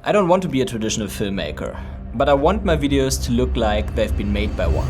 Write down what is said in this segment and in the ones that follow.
I don't want to be a traditional filmmaker, but I want my videos to look like they've been made by one.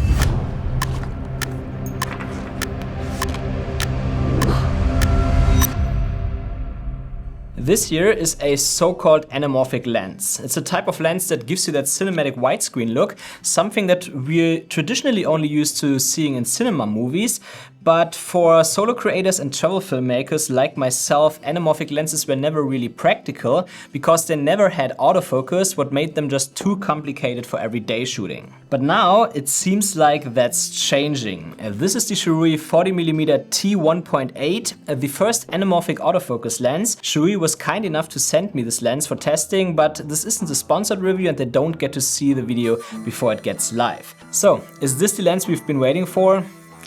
This here is a so-called anamorphic lens. It's a type of lens that gives you that cinematic widescreen look, something that we're traditionally only used to seeing in cinema movies. But for solo creators and travel filmmakers like myself, anamorphic lenses were never really practical because they never had autofocus, what made them just too complicated for everyday shooting. But now it seems like that's changing. This is the Sirui 40mm T1.8, the first anamorphic autofocus lens. Sirui was kind enough to send me this lens for testing, but this isn't a sponsored review and they don't get to see the video before it gets live. So, is this the lens we've been waiting for?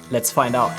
Let's find out.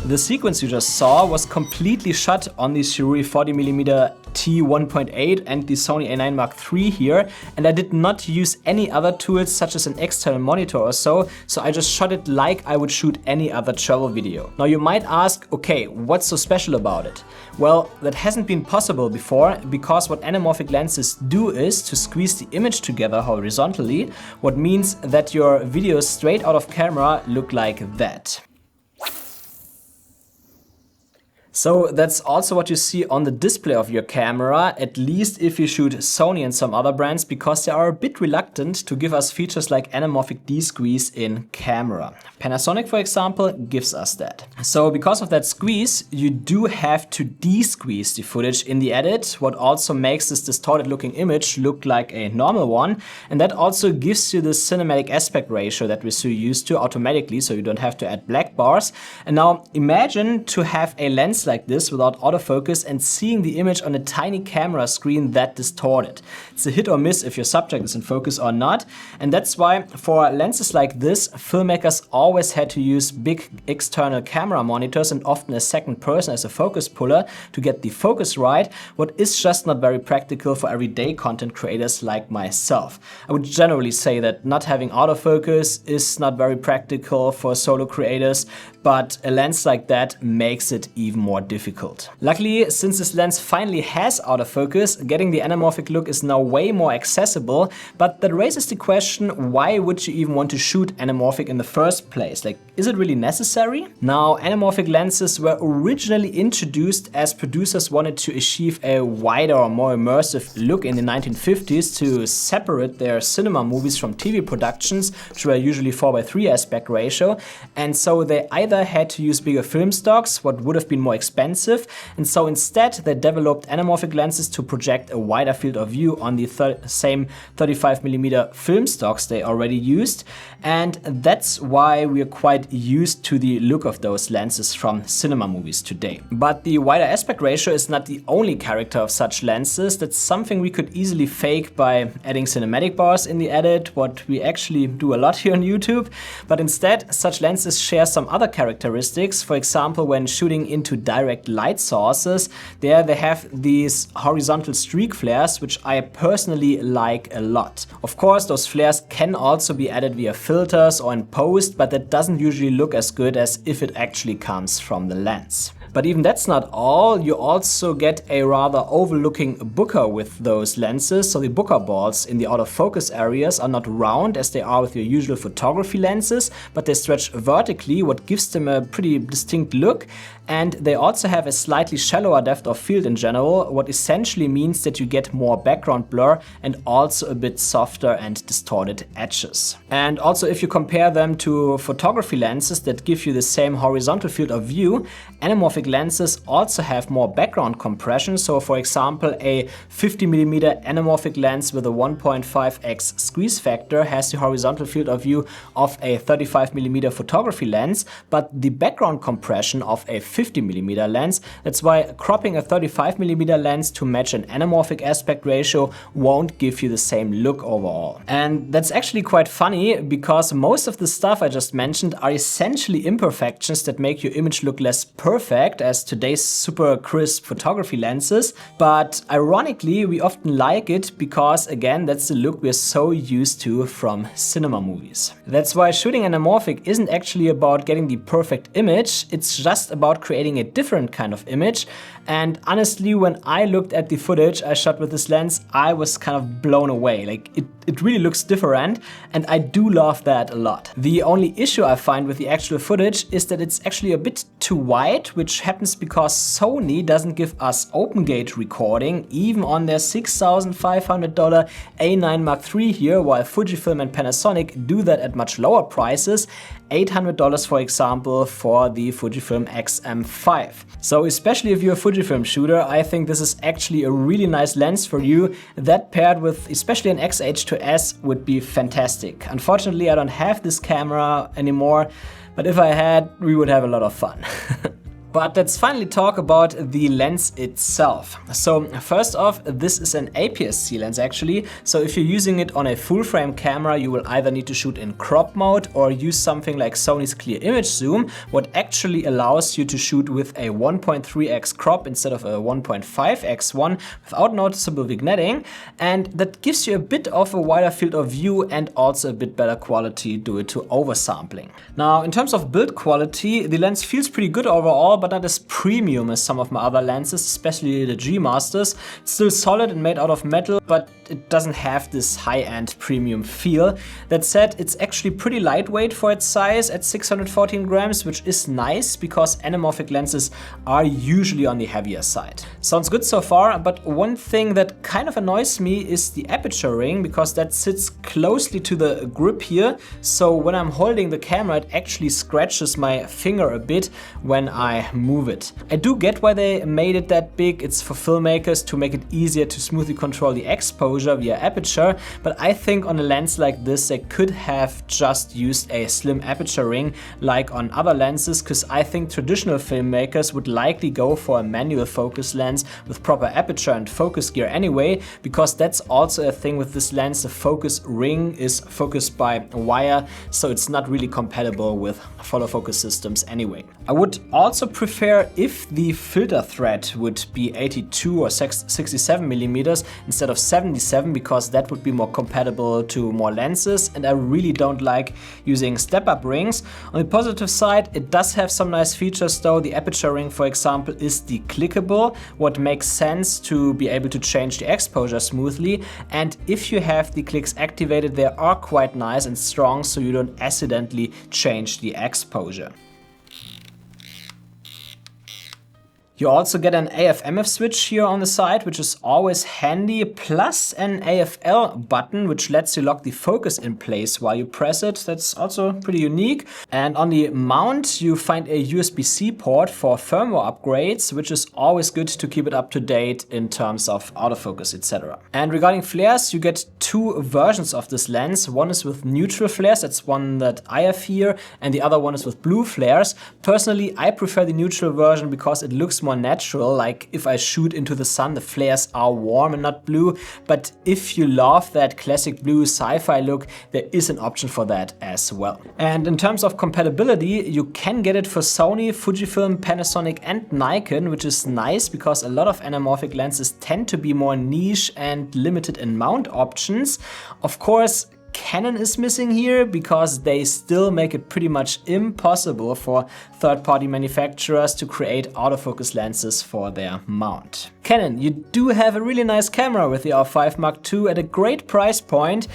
The sequence you just saw was completely shot on the Sirui 40mm T1.8 and the Sony A9 Mark III here, and I did not use any other tools such as an external monitor or so I just shot it like I would shoot any other travel video. Now you might ask, okay, what's so special about it? Well, that hasn't been possible before because what anamorphic lenses do is to squeeze the image together horizontally, what means that your videos straight out of camera look like that. So that's also what you see on the display of your camera, at least if you shoot Sony and some other brands, because they are a bit reluctant to give us features like anamorphic de-squeeze in camera. Panasonic, for example, gives us that. So because of that squeeze, you do have to de-squeeze the footage in the edit, what also makes this distorted looking image look like a normal one. And that also gives you the cinematic aspect ratio that we're so used to automatically, so you don't have to add black bars. And now imagine to have a lens like this without autofocus and seeing the image on a tiny camera screen that distorted. It's a hit or miss if your subject is in focus or not. And that's why for lenses like this, filmmakers always had to use big external camera monitors and often a second person as a focus puller to get the focus right, what is just not very practical for everyday content creators like myself. I would generally say that not having autofocus is not very practical for solo creators, but a lens like that makes it even more difficult. Luckily, since this lens finally has autofocus, getting the anamorphic look is now way more accessible, but that raises the question, why would you even want to shoot anamorphic in the first place? Like, is it really necessary? Now, anamorphic lenses were originally introduced as producers wanted to achieve a wider or more immersive look in the 1950s to separate their cinema movies from TV productions, which were usually 4:3 aspect ratio, and so they either had to use bigger film stocks, what would have been more expensive, and so instead they developed anamorphic lenses to project a wider field of view on the same 35mm film stocks they already used, and that's why we're quite used to the look of those lenses from cinema movies today. But the wider aspect ratio is not the only character of such lenses. That's something we could easily fake by adding cinematic bars in the edit, what we actually do a lot here on YouTube, but instead such lenses share some other characteristics. For example, when shooting into direct light sources, there they have these horizontal streak flares, which I personally like a lot. Of course, those flares can also be added via filters or in post, but that doesn't usually look as good as if it actually comes from the lens. But even that's not all, you also get a rather oval-looking bokeh with those lenses. So the bokeh balls in the autofocus areas are not round as they are with your usual photography lenses, but they stretch vertically, what gives them a pretty distinct look. And they also have a slightly shallower depth of field in general, what essentially means that you get more background blur and also a bit softer and distorted edges. And also if you compare them to photography lenses that give you the same horizontal field of view, anamorphic anamorphic lenses also have more background compression. So for example, a 50mm anamorphic lens with a 1.5x squeeze factor has the horizontal field of view of a 35mm photography lens, but the background compression of a 50mm lens. That's why cropping a 35mm lens to match an anamorphic aspect ratio won't give you the same look overall. And that's actually quite funny, because most of the stuff I just mentioned are essentially imperfections that make your image look less perfect as today's super crisp photography lenses. But ironically, we often like it because, again, that's the look we're so used to from cinema movies. That's why shooting anamorphic isn't actually about getting the perfect image, it's just about creating a different kind of image. And honestly, when I looked at the footage I shot with this lens, I was kind of blown away. Like, it really looks different, and I do love that a lot. The only issue I find with the actual footage is that it's actually a bit too wide, which happens because Sony doesn't give us open gauge recording, even on their $6,500 A9 Mark III here, while Fujifilm and Panasonic do that at much lower prices, $800 for example for the Fujifilm X-M5. So especially if you're a Fujifilm shooter, I think this is actually a really nice lens for you. That paired with especially an X-H2S would be fantastic. Unfortunately, I don't have this camera anymore, but if I had, we would have a lot of fun. But let's finally talk about the lens itself. So first off, this is an APS-C lens actually. So if you're using it on a full frame camera, you will either need to shoot in crop mode or use something like Sony's clear image zoom, what actually allows you to shoot with a 1.3x crop instead of a 1.5x one without noticeable vignetting. And that gives you a bit of a wider field of view and also a bit better quality due to oversampling. Now, in terms of build quality, the lens feels pretty good overall, but not as premium as some of my other lenses, especially the G Masters. It's still solid and made out of metal, but it doesn't have this high-end premium feel. That said, it's actually pretty lightweight for its size at 614 grams, which is nice because anamorphic lenses are usually on the heavier side. Sounds good so far, but one thing that kind of annoys me is the aperture ring, because that sits closely to the grip here. So when I'm holding the camera, it actually scratches my finger a bit when I move it. I do get why they made it that big. It's for filmmakers to make it easier to smoothly control the exposure via aperture, but I think on a lens like this they could have just used a slim aperture ring like on other lenses, because I think traditional filmmakers would likely go for a manual focus lens with proper aperture and focus gear anyway, because that's also a thing with this lens. The focus ring is focused by a wire, so it's not really compatible with follow focus systems anyway. I would also prefer if the filter thread would be 82 or 67 millimeters instead of 77, because that would be more compatible to more lenses, and I really don't like using step-up rings. On the positive side, it does have some nice features though. The aperture ring, for example, is declickable, what makes sense to be able to change the exposure smoothly, and if you have the clicks activated, they are quite nice and strong, so you don't accidentally change the exposure. You also get an AF/MF switch here on the side, which is always handy, plus an AFL button, which lets you lock the focus in place while you press it. That's also pretty unique. And on the mount, you find a USB-C port for firmware upgrades, which is always good to keep it up to date in terms of autofocus, etc. And regarding flares, you get two versions of this lens. One is with neutral flares, that's one that I have here, and the other one is with blue flares. Personally, I prefer the neutral version because it looks more natural. Like if I shoot into the sun, the flares are warm and not blue. But if you love that classic blue sci-fi look, there is an option for that as well. And in terms of compatibility, you can get it for Sony, Fujifilm, Panasonic and Nikon, which is nice because a lot of anamorphic lenses tend to be more niche and limited in mount options. Of course, Canon is missing here because they still make it pretty much impossible for third-party manufacturers to create autofocus lenses for their mount. Canon, you do have a really nice camera with the R5 Mark II at a great price point.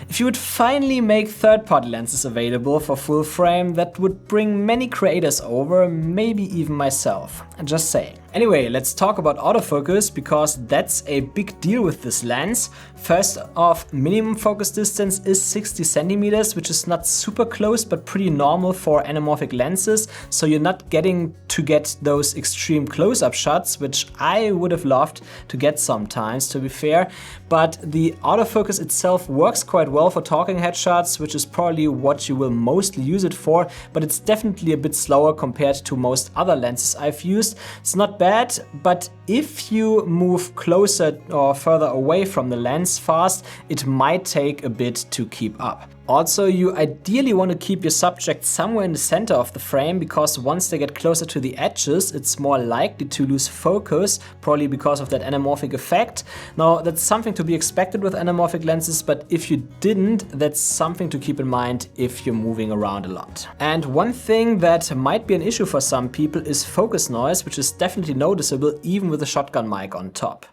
If you would finally make third-party lenses available for full frame, that would bring many creators over, maybe even myself. Just saying. Anyway, let's talk about autofocus because that's a big deal with this lens. First off, minimum focus distance is 60 centimeters, which is not super close but pretty normal for anamorphic lenses. So you're not getting to get those extreme close-up shots, which I would have loved to get sometimes, to be fair. But the autofocus itself works quite well for talking head shots, which is probably what you will mostly use it for, but it's definitely a bit slower compared to most other lenses I've used. It's not bad, but if you move closer or further away from the lens fast, it might take a bit to keep up. Also, you ideally want to keep your subject somewhere in the center of the frame, because once they get closer to the edges, it's more likely to lose focus, probably because of that anamorphic effect. Now, that's something to be expected with anamorphic lenses, but if you didn't, that's something to keep in mind if you're moving around a lot. And one thing that might be an issue for some people is focus noise, which is definitely noticeable even with a shotgun mic on top.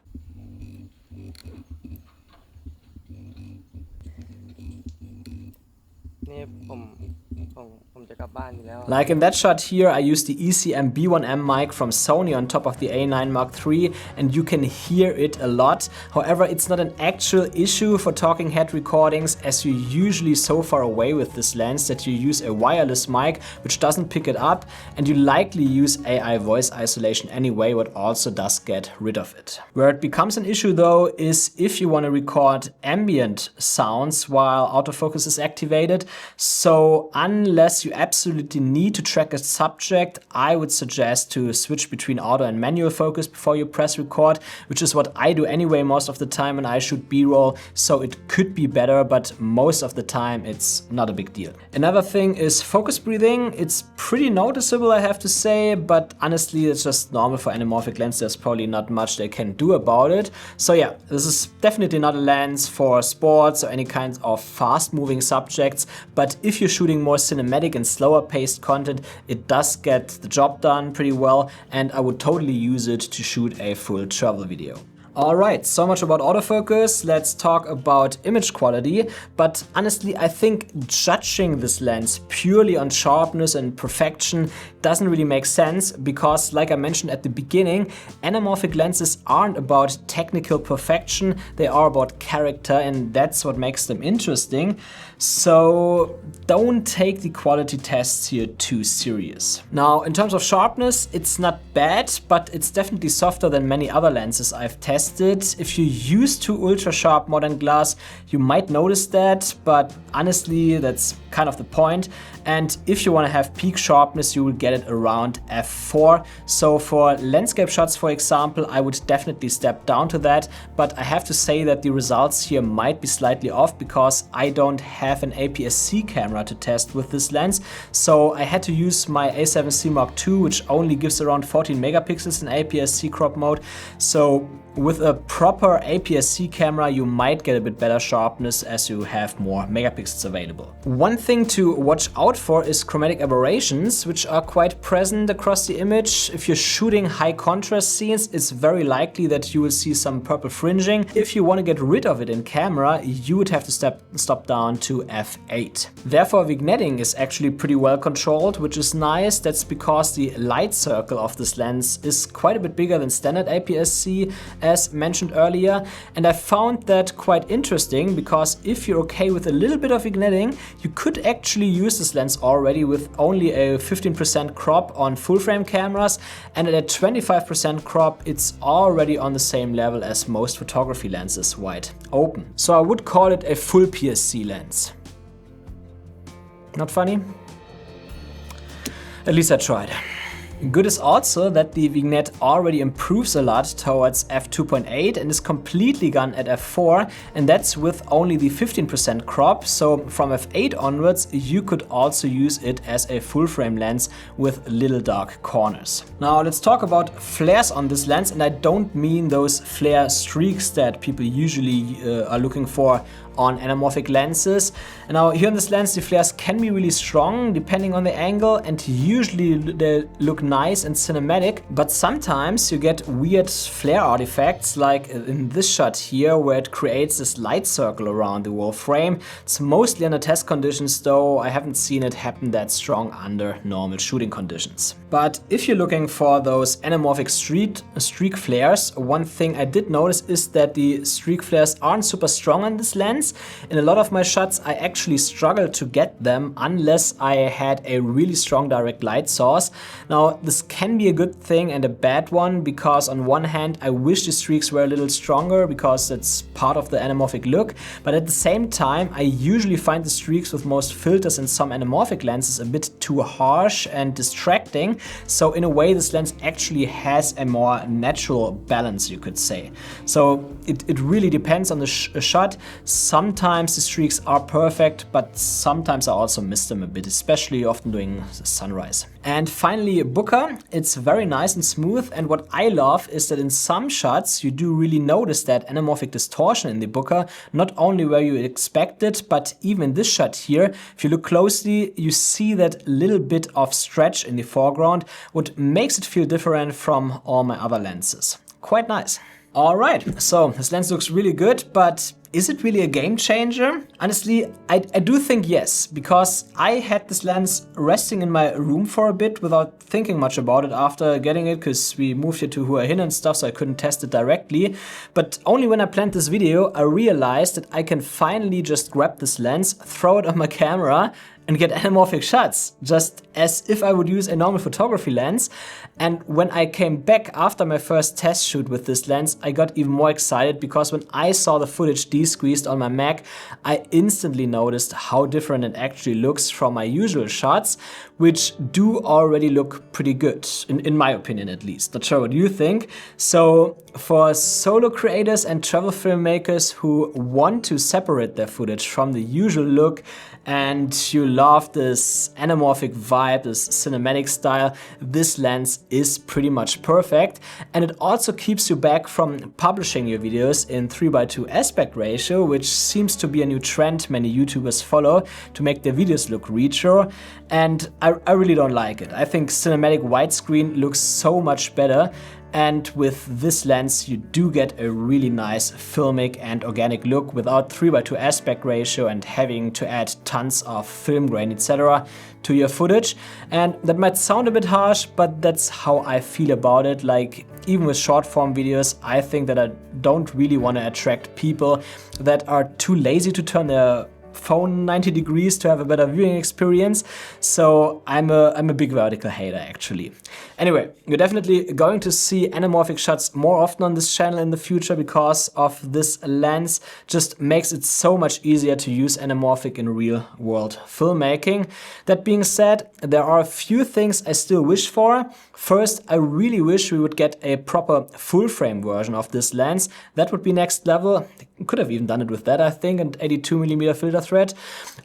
Like in that shot here, I used the ECM B1M mic from Sony on top of the A9 Mark III, and you can hear it a lot. However, it's not an actual issue for talking head recordings, as you're usually so far away with this lens that you use a wireless mic which doesn't pick it up, and you likely use AI voice isolation anyway, what also does get rid of it. Where it becomes an issue though is if you want to record ambient sounds while autofocus is activated. So unless you absolutely need to track a subject, I would suggest to switch between auto and manual focus before you press record, which is what I do anyway most of the time when I shoot B-roll, so it could be better, but most of the time it's not a big deal. Another thing is focus breathing. It's pretty noticeable, I have to say, but honestly it's just normal for anamorphic lenses. There's probably not much they can do about it. So yeah, this is definitely not a lens for sports or any kind of fast-moving subjects, but if you're shooting more cinematic and slower paced content, it does get the job done pretty well, and I would totally use it to shoot a full travel video. Alright, so much about autofocus. Let's talk about image quality. But honestly, I think judging this lens purely on sharpness and perfection doesn't really make sense, because like I mentioned at the beginning, anamorphic lenses aren't about technical perfection, they are about character, and that's what makes them interesting. So don't take the quality tests here too serious. Now, in terms of sharpness, it's not bad, but it's definitely softer than many other lenses I've tested. If you're used to ultra sharp modern glass, you might notice that, but honestly, that's kind of the point. And if you want to have peak sharpness, you will get it around f4. So for landscape shots, for example, I would definitely step down to that, but I have to say that the results here might be slightly off because I don't have an APS-C camera to test with this lens. So I had to use my A7C Mark II, which only gives around 14 megapixels in APS-C crop mode. So with a proper APS-C camera, you might get a bit better sharpness as you have more megapixels available. One thing to watch out for is chromatic aberrations, which are quite present across the image. If you're shooting high contrast scenes, it's very likely that you will see some purple fringing. If you want to get rid of it in camera, you would have to stop down to f8. Therefore, vignetting is actually pretty well controlled, which is nice. That's because the light circle of this lens is quite a bit bigger than standard APS-C, as mentioned earlier, and I found that quite interesting, because if you're okay with a little bit of vignetting, you could actually use this lens already with only a 15% crop on full frame cameras, and at a 25% crop it's already on the same level as most photography lenses wide open. So I would call it a full PSC lens. Not funny? At least I tried. Good is also that the vignette already improves a lot towards f2.8 and is completely gone at f4, and that's with only the 15% crop. So from f8 onwards, you could also use it as a full frame lens with little dark corners. Now let's talk about flares on this lens, and I don't mean those flare streaks that people usually are looking for on anamorphic lenses. And now here on this lens, the flares can be really strong depending on the angle, and usually they look nice and cinematic, but sometimes you get weird flare artifacts like in this shot here where it creates this light circle around the whole frame. It's mostly under test conditions though, I haven't seen it happen that strong under normal shooting conditions. But if you're looking for those anamorphic streak flares, one thing I did notice is that the streak flares aren't super strong on this lens. In a lot of my shots I actually struggled to get them unless I had a really strong direct light source. Now this can be a good thing and a bad one, because on one hand I wish the streaks were a little stronger because it's part of the anamorphic look, but at the same time I usually find the streaks with most filters and some anamorphic lenses a bit too harsh and distracting. So in a way this lens actually has a more natural balance, you could say. So it really depends on the shot. Sometimes the streaks are perfect, but sometimes I also miss them a bit, especially often doing sunrise. And finally, bokeh. It's very nice and smooth, and what I love is that in some shots you do really notice that anamorphic distortion in the bokeh, not only where you expect it, but even in this shot here, if you look closely, you see that little bit of stretch in the foreground, what makes it feel different from all my other lenses. Quite nice. Alright, so this lens looks really good, but is it really a game changer? Honestly, I do think yes, because I had this lens resting in my room for a bit without thinking much about it after getting it, because we moved here to Hua Hin and stuff, so I couldn't test it directly. But only when I planned this video, I realized that I can finally just grab this lens, throw it on my camera, and get anamorphic shots, just as if I would use a normal photography lens. And when I came back after my first test shoot with this lens, I got even more excited, because when I saw the footage de-squeezed on my Mac, I instantly noticed how different it actually looks from my usual shots, which do already look pretty good, in my opinion at least. Not sure what you think. So for solo creators and travel filmmakers who want to separate their footage from the usual look, and you love this anamorphic vibe, this cinematic style, this lens is pretty much perfect. And it also keeps you back from publishing your videos in 3:2 aspect ratio, which seems to be a new trend many YouTubers follow to make their videos look retro. And I really don't like it. I think cinematic widescreen looks so much better. And with this lens, you do get a really nice filmic and organic look without 3:2 aspect ratio and having to add tons of film grain, etc. to your footage. And that might sound a bit harsh, but that's how I feel about it. Like, even with short form videos, I think that I don't really want to attract people that are too lazy to turn their phone 90 degrees to have a better viewing experience. So I'm a big vertical hater actually. Anyway, you're definitely going to see anamorphic shots more often on this channel in the future because of this lens. Just makes it so much easier to use anamorphic in real world filmmaking. That being said, there are a few things I still wish for. First, I really wish we would get a proper full frame version of this lens. That would be next level. Could have even done it with that, I think, and 82mm filter thread.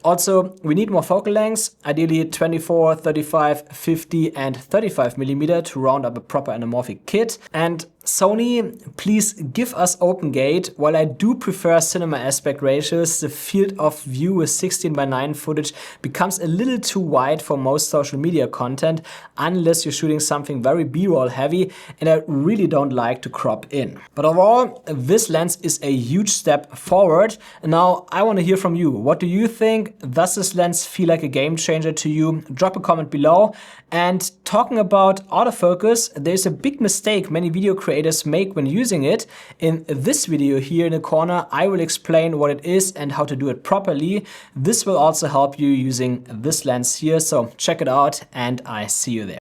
Also, we need more focal lengths, ideally 24, 35, 50 and 35mm to round up a proper anamorphic kit. And Sony, please give us open gate. While I do prefer cinema aspect ratios, the field of view with 16:9 footage becomes a little too wide for most social media content, unless you're shooting something very B-roll heavy, and I really don't like to crop in. But overall, this lens is a huge step forward. And now I want to hear from you. What do you think? Does this lens feel like a game changer to you? Drop a comment below. And talking about autofocus, there's a big mistake many video creators make when using it. In this video here in the corner, I will explain what it is and how to do it properly. This will also help you using this lens here, so check it out and I see you there.